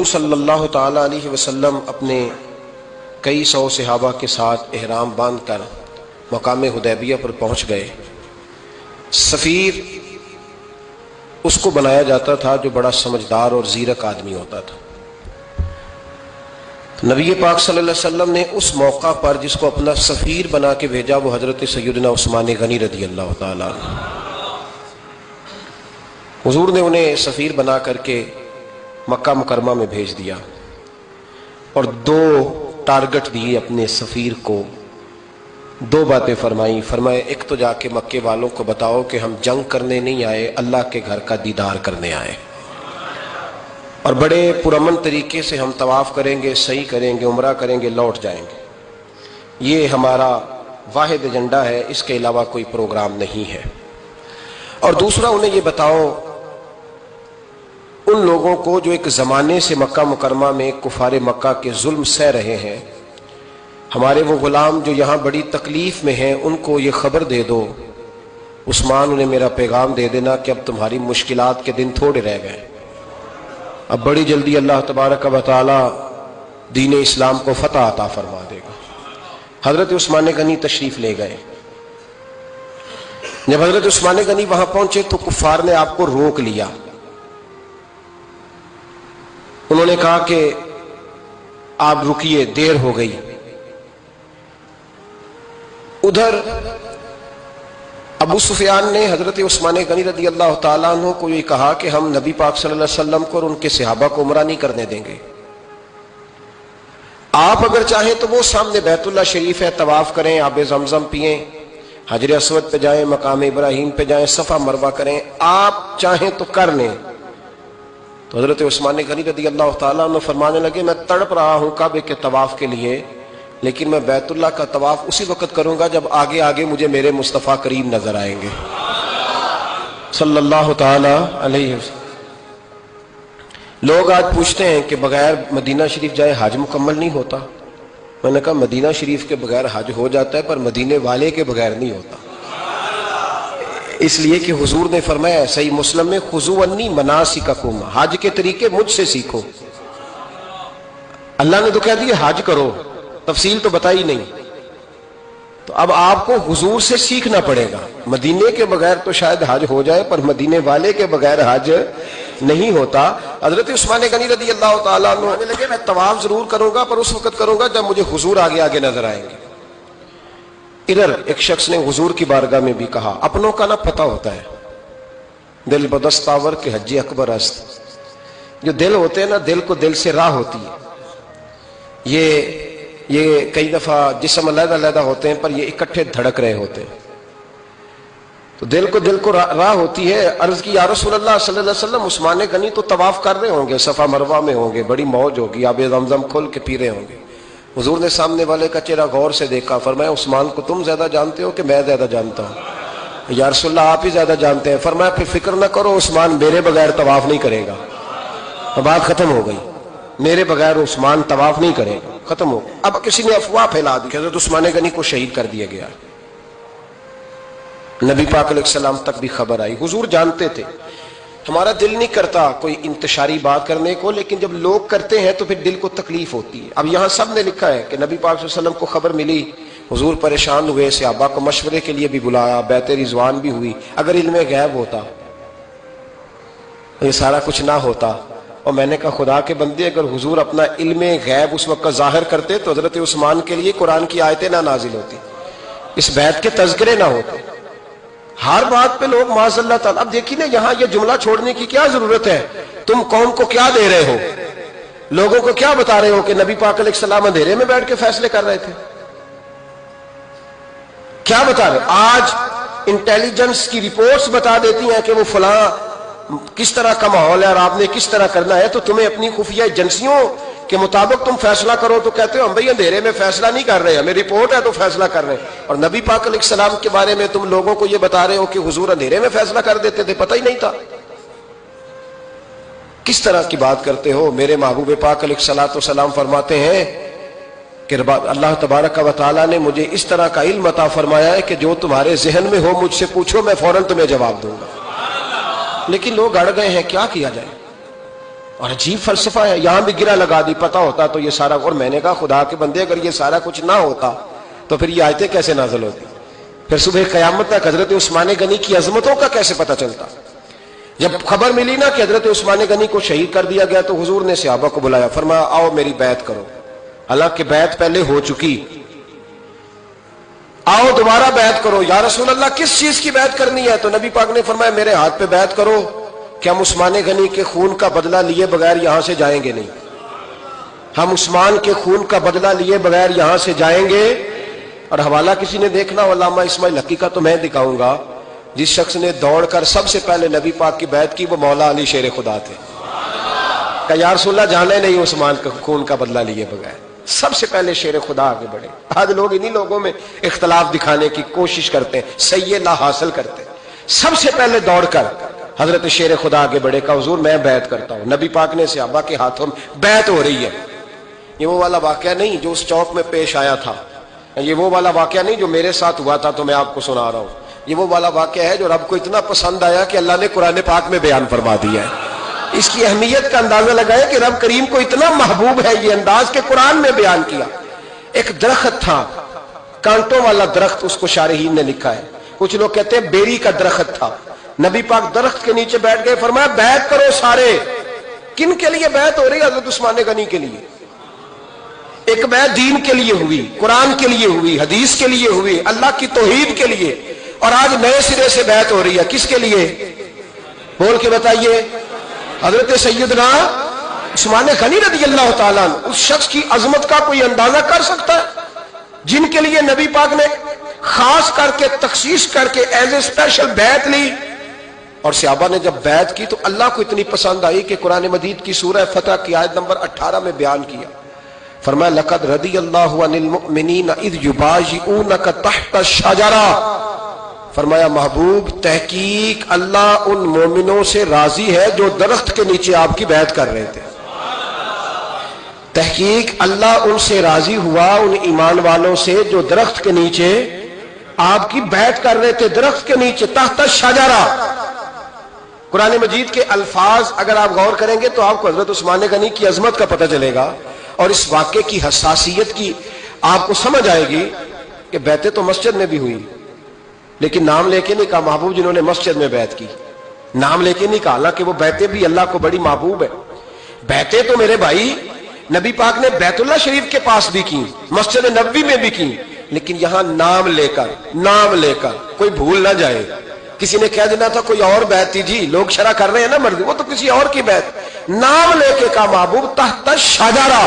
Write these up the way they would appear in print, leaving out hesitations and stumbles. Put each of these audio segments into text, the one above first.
حضور صلی اللہ تعالی علیہ وسلم اپنے کئی سو صحابہ کے ساتھ احرام باندھ کر مقام حدیبیہ پر پہنچ گئے۔ سفیر اس کو بنایا جاتا تھا جو بڑا سمجھدار اور زیرک آدمی ہوتا تھا۔ نبی پاک صلی اللہ علیہ وسلم نے اس موقع پر جس کو اپنا سفیر بنا کے بھیجا وہ حضرت سیدنا عثمان غنی رضی اللہ تعالیٰ عنہ۔ حضور نے انہیں سفیر بنا کر کے مکہ مکرمہ میں بھیج دیا اور دو ٹارگٹ دیے اپنے سفیر کو، دو باتیں فرمائیں۔ فرمائے ایک تو جا کے مکے والوں کو بتاؤ کہ ہم جنگ کرنے نہیں آئے، اللہ کے گھر کا دیدار کرنے آئے، اور بڑے پرامن طریقے سے ہم طواف کریں گے، سعی کریں گے، عمرہ کریں گے، لوٹ جائیں گے۔ یہ ہمارا واحد ایجنڈا ہے، اس کے علاوہ کوئی پروگرام نہیں ہے۔ اور دوسرا انہیں یہ بتاؤ ان لوگوں کو جو ایک زمانے سے مکہ مکرمہ میں کفار مکہ کے ظلم سہ رہے ہیں، ہمارے وہ غلام جو یہاں بڑی تکلیف میں ہیں، ان کو یہ خبر دے دو، عثمان انہیں میرا پیغام دے دینا کہ اب تمہاری مشکلات کے دن تھوڑے رہ گئے، اب بڑی جلدی اللہ تبارک و تعالی دین اسلام کو فتح عطا فرما دے گا۔ حضرت عثمان غنی تشریف لے گئے۔ جب حضرت عثمان غنی وہاں پہنچے تو کفار نے آپ کو روک لیا۔ انہوں نے کہا کہ آپ رکیے، دیر ہو گئی۔ ادھر ابو سفیان نے حضرت عثمان غنی رضی اللہ تعالیٰ عنہ کو یہ کہا کہ ہم نبی پاک صلی اللہ علیہ وسلم کو اور ان کے صحابہ کو عمرہ نہیں کرنے دیں گے، آپ اگر چاہیں تو وہ سامنے بیت اللہ شریف ہے، طواف کریں، آب زمزم پئیں، حجر اسود پہ جائیں، مقام ابراہیم پہ جائیں، صفا مروہ کریں، آپ چاہیں تو کر لیں۔ تو حضرت عثمان غنی رضی اللہ تعالیٰ عنہ فرمانے لگے میں تڑپ رہا ہوں کعبے کے طواف کے لیے، لیکن میں بیت اللہ کا طواف اسی وقت کروں گا جب آگے آگے مجھے میرے مصطفیٰ کریم نظر آئیں گے صلی اللہ تعالی علیہ وسلم۔ لوگ آج پوچھتے ہیں کہ بغیر مدینہ شریف جائے حج مکمل نہیں ہوتا۔ میں نے کہا مدینہ شریف کے بغیر حج ہو جاتا ہے، پر مدینے والے کے بغیر نہیں ہوتا، اس لیے کہ حضور نے فرمایا صحیح مسلم میں خذوا عنی مناسککم، حج کے طریقے مجھ سے سیکھو۔ اللہ نے تو کہہ دیا حج کرو، تفصیل تو بتائی نہیں، تو اب آپ کو حضور سے سیکھنا پڑے گا۔ مدینے کے بغیر تو شاید حج ہو جائے، پر مدینے والے کے بغیر حج نہیں ہوتا۔ حضرت عثمان غنی رضی اللہ تعالیٰ عنہ کہنے لگے میں طواف ضرور کروں گا، پر اس وقت کروں گا جب مجھے حضور آگے آگے نظر آئیں گے۔ ادھر ایک شخص نے حضور کی بارگاہ میں بھی کہا، اپنوں کا نہ پتہ ہوتا ہے، دل بدستاور کے حج اکبر است، جو دل ہوتے ہیں نا، دل کو دل سے راہ ہوتی ہے۔ یہ کئی دفعہ جسم علیحدہ علیحدہ ہوتے ہیں پر یہ اکٹھے دھڑک رہے ہوتے ہیں، تو دل کو راہ ہوتی ہے۔ عرض کی یا رسول اللہ صلی اللہ علیہ وسلم عثمان غنی تو طواف کر رہے ہوں گے، صفا مروہ میں ہوں گے، بڑی موج ہوگی، آب زمزم کھول کے پی رہے ہوں گے۔ حضور نے سامنے والے کا چہرہ غور سے دیکھا، فرمایا عثمان کو تم زیادہ جانتے ہو کہ میں زیادہ جانتا ہوں؟ یا رسول اللہ آپ ہی زیادہ جانتے ہیں۔ فرمایا پھر فکر نہ کرو، عثمان میرے بغیر طواف نہیں کرے گا۔ بات ختم ہو گئی، میرے بغیر عثمان طواف نہیں کرے گا، ختم ہو۔ اب کسی نے افواہ پھیلا دی کہ حضرت عثمان غنی کو شہید کر دیا گیا۔ نبی پاک علیہ السلام تک بھی خبر آئی، حضور جانتے تھے۔ ہمارا دل نہیں کرتا کوئی انتشاری بات کرنے کو، لیکن جب لوگ کرتے ہیں تو پھر دل کو تکلیف ہوتی ہے۔ اب یہاں سب نے لکھا ہے کہ نبی پاک صلی اللہ علیہ وسلم کو خبر ملی، حضور پریشان ہوئے، صحابہ کو مشورے کے لیے بھی بلایا، بیعت رضوان بھی ہوئی۔ اگر علم غیب ہوتا، یہ سارا کچھ نہ ہوتا۔ اور میں نے کہا خدا کے بندے، اگر حضور اپنا علم غیب اس وقت ظاہر کرتے تو حضرت عثمان کے لیے قرآن کی آیتیں نہ نازل ہوتی، اس بیعت کے تذکرے نہ ہوتے۔ ہر بات پہ لوگ معاذ اللہ تعالیٰ۔ اب دیکھیے نا، یہاں یہ جملہ چھوڑنے کی کیا ضرورت ہے؟ تم قوم کو کیا دے رہے ہو؟ لوگوں کو کیا بتا رہے ہو کہ نبی پاک علیہ السلام اندھیرے میں بیٹھ کے فیصلے کر رہے تھے؟ کیا بتا رہے؟ آج انٹیلیجنس کی رپورٹس بتا دیتی ہیں کہ وہ فلاں کس طرح کا ماحول ہے اور آپ نے کس طرح کرنا ہے، تو تمہیں اپنی خفیہ ایجنسیوں کے مطابق تم فیصلہ کرو تو کہتے ہو ہم بھئی اندھیرے میں فیصلہ نہیں کر رہے، ہمیں رپورٹ ہے تو فیصلہ کر رہے ہیں۔ اور نبی پاک علیہ السلام کے بارے میں تم لوگوں کو یہ بتا رہے ہو کہ حضور اندھیرے میں فیصلہ کر دیتے تھے، پتہ ہی نہیں تھا۔ کس طرح کی بات کرتے ہو؟ میرے محبوب پاک علیہ الصلوۃ والسلام فرماتے ہیں کہ اللہ تبارک و تعالیٰ نے مجھے اس طرح کا علم عطا فرمایا ہے کہ جو تمہارے ذہن میں ہو مجھ سے پوچھو، میں فوراً تمہیں جواب دوں گا۔ لیکن لوگ اڑ گئے ہیں، کیا کیا جائے؟ اور عجیب فلسفہ ہے، یہاں بھی گرا لگا دی، پتہ ہوتا تو یہ سارا، اور میں نے کہا خدا کے بندے اگر یہ سارا کچھ نہ ہوتا تو پھر یہ آیتیں کیسے نازل ہوتی؟ پھر صبح قیامت تک حضرت عثمان غنی کی عظمتوں کا کیسے پتہ چلتا؟ جب خبر ملی نا کہ حضرت عثمان غنی کو شہید کر دیا گیا تو حضور نے صحابہ کو بلایا، فرمایا آؤ میری بیعت کرو، حالانکہ بیعت پہلے ہو چکی، آؤ دوبارہ بیعت کرو۔ یا رسول اللہ کس چیز کی بیعت کرنی ہے؟ تو نبی پاک نے فرمایا میرے ہاتھ پہ بیعت کرو کہ ہم عثمان غنی کے خون کا بدلہ لیے بغیر یہاں سے جائیں گے نہیں، ہم عثمان کے خون کا بدلہ لیے بغیر یہاں سے جائیں گے۔ اور حوالہ کسی نے دیکھنا علامہ اسماعیل حقی کا تو میں دکھاؤں گا، جس شخص نے دوڑ کر سب سے پہلے نبی پاک کی بیعت کی وہ مولا علی شیر خدا تھے، کہ یا رسول اللہ جانے نہیں عثمان کا خون کا بدلہ لیے بغیر، سب سے پہلے شیر خدا آگے بڑھے۔ آج لوگ انہی لوگوں میں اختلاف دکھانے کی کوشش کرتے ہیں، صحیح لا حاصل کرتے ہیں، سب سے پہلے دوڑ کر حضرت شیر خدا آگے بڑھے کہ حضور میں بیعت کرتا ہوں۔ نبی پاک نے صحابہ کے ہاتھوں میں بیعت ہو رہی ہے۔ یہ وہ والا واقعہ نہیں جو اس چوک میں پیش آیا تھا، یہ وہ والا واقعہ نہیں جو میرے ساتھ ہوا تھا تو میں آپ کو سنا رہا ہوں، یہ وہ والا واقعہ ہے جو رب کو اتنا پسند آیا کہ اللہ نے قرآن پاک میں بیان فرما دیا ہے۔ اس کی اہمیت کا اندازہ لگائے کہ رب کریم کو اتنا محبوب ہے یہ انداز کہ قرآن میں بیان کیا۔ ایک درخت تھا، کانٹوں والا درخت، اس کو شارحین نے لکھا ہے، کچھ لوگ کہتے ہیں بیری کا درخت تھا۔ نبی پاک درخت کے نیچے بیٹھ گئے، فرمایا بیعت کرو سارے۔ کن کے لیے بیعت ہو رہی ہے؟ حضرت عثمان غنی کے لیے۔ ایک بیعت دین کے لیے ہوئی، قرآن کے لیے ہوئی، حدیث کے لیے ہوئی، اللہ کی توحید کے لیے، اور آج نئے سرے سے بیعت ہو رہی ہے، کس کے لیے؟ بول کے بتائیے۔ حضرت سیدنا عثمان غنی رضی اللہ تعالیٰ عنہ، اس شخص کی عظمت کا کوئی اندازہ کر سکتا ہے جن کے لیے نبی پاک نے خاص کر کے تخصیص کر کے ایز اے اسپیشل بیعت لی؟ اور صحابہ نے جب بیعت کی تو اللہ کو اتنی پسند آئی کہ قرآن مجید کی سورہ فتح کی آیت نمبر 18 میں بیان کیا، فرمایا لقد رضی اللہ عن المؤمنین اذ یبایعونک تحت الشجرہ، فرمایا محبوب تحقیق اللہ ان مومنوں سے راضی ہے جو درخت کے نیچے آپ کی بیعت کر رہے تھے۔ تحقیق اللہ ان سے راضی ہوا، ان ایمان والوں سے جو درخت کے نیچے آپ کی بیعت کر رہے تھے، درخت کے نیچے تحت الشجرہ۔ قرآن مجید کے الفاظ اگر آپ غور کریں گے تو آپ کو حضرت عثمان غنی کی عظمت کا پتہ چلے گا، اور اس واقعے کی حساسیت کی آپ کو سمجھ آئے گی کہ بیعتیں تو مسجد میں بھی ہوئی، لیکن نام لے کے نہیں کہا محبوب جنہوں نے مسجد میں بیعت کی، نام لے کے نہیں کہا، حالانکہ وہ بیعتیں بھی اللہ کو بڑی محبوب ہے۔ بیعتیں تو میرے بھائی نبی پاک نے بیت اللہ شریف کے پاس بھی کی، مسجد نبوی میں بھی کی، لیکن یہاں نام لے کر کوئی بھول نہ جائے۔ کسی نے کہہ دینا تھا کوئی اور بیعت تھی، جی لوگ شرح کر رہے ہیں نا مرضی، وہ تو کسی اور کی بیعت، نام لے کے کہا محبوب تحت الشجرہ،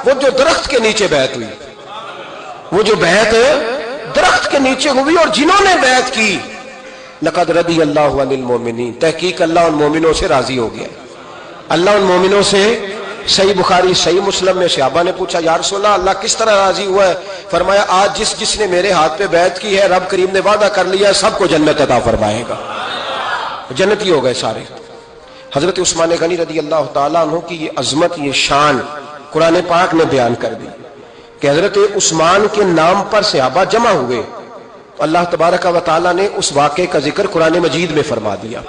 وہ جو درخت کے نیچے بیعت ہوئی، وہ جو بیعت درخت کے نیچے ہوئی، اور جنہوں نے بیعت کی لقد رضی اللہ عن المؤمنین، تحقیق اللہ ان مومنوں سے راضی ہو گیا، اللہ ان مومنوں سے۔ صحیح بخاری صحیح مسلم میں صحابہ نے پوچھا یا رسول اللہ اللہ کس طرح راضی ہوا ہے؟ فرمایا آج جس نے میرے ہاتھ پہ بیعت کی ہے رب کریم نے وعدہ کر لیا سب کو جنت عطا فرمائے گا، جنتی ہو گئے سارے۔ حضرت عثمان غنی رضی اللہ تعالیٰ عنہ کی یہ عظمت، یہ شان قرآن پاک نے بیان کر دی کہ حضرت عثمان کے نام پر صحابہ جمع ہوئے، اللہ تبارک و تعالیٰ نے اس واقعے کا ذکر قرآن مجید میں فرما دیا۔